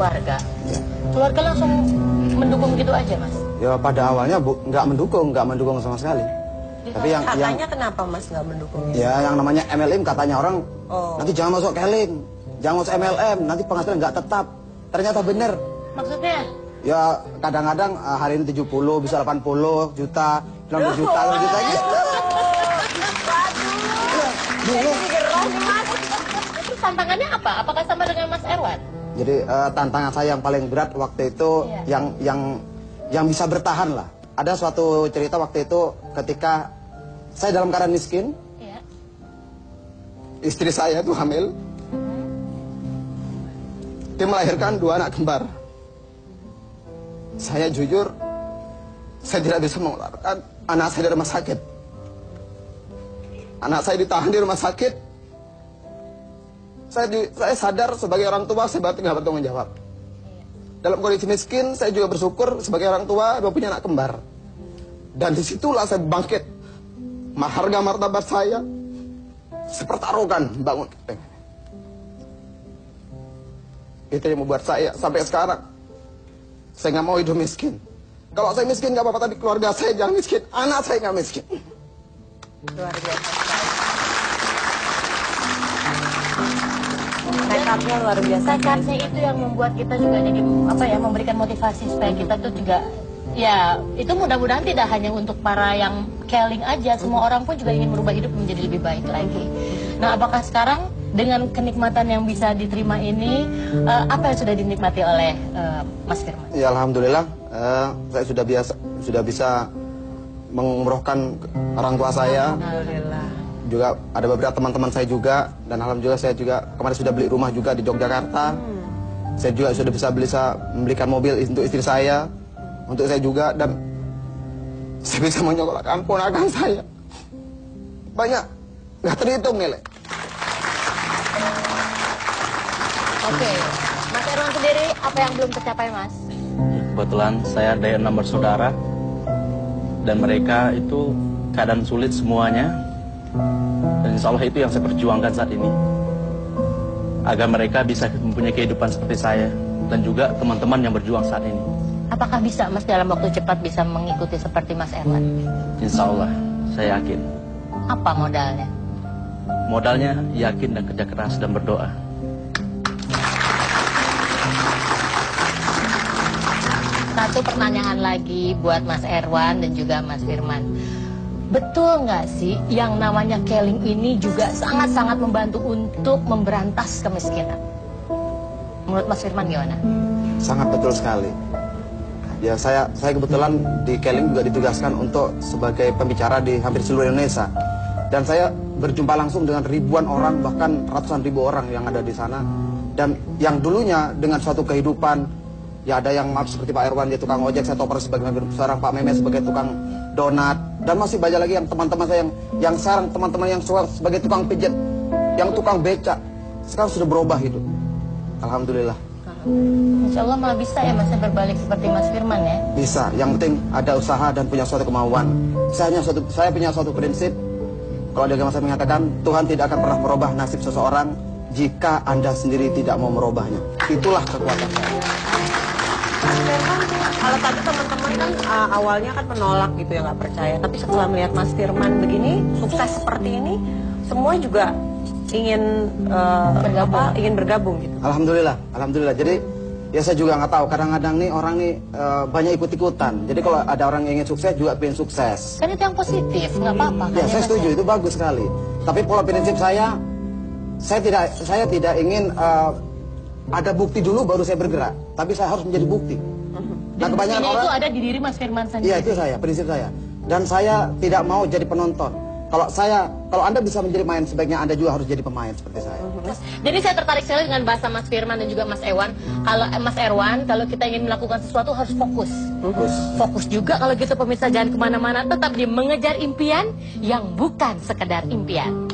keluarga. Ya. Keluarga langsung mendukung gitu aja, Mas? Ya pada awalnya nggak mendukung sama sekali. Tapi katanya kenapa Mas nggak mendukung? Ya yang namanya MLM katanya orang nanti jangan masuk keling, jangan masuk MLM, nanti penghasilan nggak tetap. Ternyata bener. Maksudnya? Ya kadang-kadang hari ini 70 bisa 80 juta, 60 juta, 60 juta gitu. Waduh. Gerong nih Mas. Itu tantangannya apa? Apakah sama dengan Mas Erwan? Jadi tantangan saya yang paling berat waktu itu yang bisa bertahan lah. Ada suatu cerita waktu itu ketika saya dalam keadaan miskin, istri saya itu hamil, dia melahirkan 2 anak kembar. Saya jujur, saya tidak bisa mengeluarkan anak saya dari rumah sakit. Anak saya ditahan di rumah sakit. Saya sadar sebagai orang tua saya berarti nggak bertanggung jawab. Dalam kondisi miskin, saya juga bersyukur sebagai orang tua punya anak kembar. Dan disitulah saya bangkit. Harga martabat saya pertaruhkan bangun keping. Itu yang membuat saya sampai sekarang saya nggak mau hidup miskin. Kalau saya miskin nggak apa-apa, tapi keluarga saya jangan miskin, anak saya nggak miskin. Luar biasa. Tekadnya luar biasa. Tekadnya itu yang membuat kita juga jadi memberikan motivasi supaya kita tuh juga itu mudah-mudahan tidak hanya untuk para yang keling aja, semua orang pun juga ingin merubah hidup menjadi lebih baik lagi. Nah, apakah sekarang dengan kenikmatan yang bisa diterima ini, apa yang sudah dinikmati oleh Mas Firman? Ya alhamdulillah, saya sudah bisa mengumrohkan orang tua saya. Alhamdulillah. Juga ada beberapa teman-teman saya juga, dan alhamdulillah saya juga kemarin sudah beli rumah juga di Yogyakarta. Saya juga sudah bisa membelikan mobil untuk istri saya, untuk saya juga, dan saya bisa menyekolahkan ponakan saya. Banyak, nggak terhitung nilai. Oke, Mas Erwan sendiri apa yang belum tercapai, Mas? Kebetulan saya ada 6 bersaudara, dan mereka itu keadaan sulit semuanya, dan insya Allah itu yang saya perjuangkan saat ini, agar mereka bisa mempunyai kehidupan seperti saya, dan juga teman-teman yang berjuang saat ini. Apakah bisa Mas dalam waktu cepat bisa mengikuti seperti Mas Erwan? Insya Allah, saya yakin. Apa modalnya? Modalnya yakin dan kerja keras dan berdoa. Satu pertanyaan lagi buat Mas Erwan dan juga Mas Firman. Betul nggak sih yang namanya keling ini juga sangat-sangat membantu untuk memberantas kemiskinan? Menurut Mas Firman gimana? Sangat betul sekali. Ya saya kebetulan di keling juga ditugaskan untuk sebagai pembicara di hampir seluruh Indonesia. Dan saya berjumpa langsung dengan ribuan orang, bahkan ratusan ribu orang yang ada di sana. Dan yang dulunya dengan suatu kehidupan, ya ada yang maaf seperti Pak Erwan, dia tukang ojek, saya toper sebagai seorang Pak Meme sebagai tukang donat. Dan masih banyak lagi yang teman-teman saya yang sekarang teman-teman yang sebagai tukang pijat, yang tukang becak, sekarang sudah berubah hidup. Alhamdulillah. Insya Allah malah bisa ya Mas berbalik seperti Mas Firman ya? Bisa, yang penting ada usaha dan punya suatu kemauan. Saya punya suatu prinsip. Kalau ada agama saya mengatakan Tuhan tidak akan pernah merubah nasib seseorang jika Anda sendiri tidak mau merubahnya. Itulah kekuatan saya. Kalau tadi teman-teman kan awalnya kan menolak gitu ya, nggak percaya. Tapi setelah melihat Mas Firman begini, sukses seperti ini, semua juga ingin bergabung gitu. Alhamdulillah. Jadi ya saya juga nggak tahu. Kadang-kadang nih orang nih banyak ikut-ikutan. Jadi kalau ada orang yang ingin sukses juga pengen sukses. Kan itu yang positif, nggak apa-apa. Ya saya setuju, itu bagus sekali. Tapi pola prinsip saya tidak ingin ada bukti dulu baru saya bergerak. Tapi saya harus menjadi bukti. Nah, kebanyakan orang itu ada di diri Mas Firman sendiri. Iya, itu prinsip saya. Dan saya tidak mau jadi penonton. Kalau Anda bisa menjadi pemain, sebaiknya Anda juga harus jadi pemain seperti saya. Jadi saya tertarik sekali dengan bahasa Mas Firman dan juga Mas Erwan. Kalau Mas Erwan, kalau kita ingin melakukan sesuatu harus fokus. Fokus juga kalau gitu pemirsa, jangan kemana-mana, tetap di mengejar impian yang bukan sekedar impian.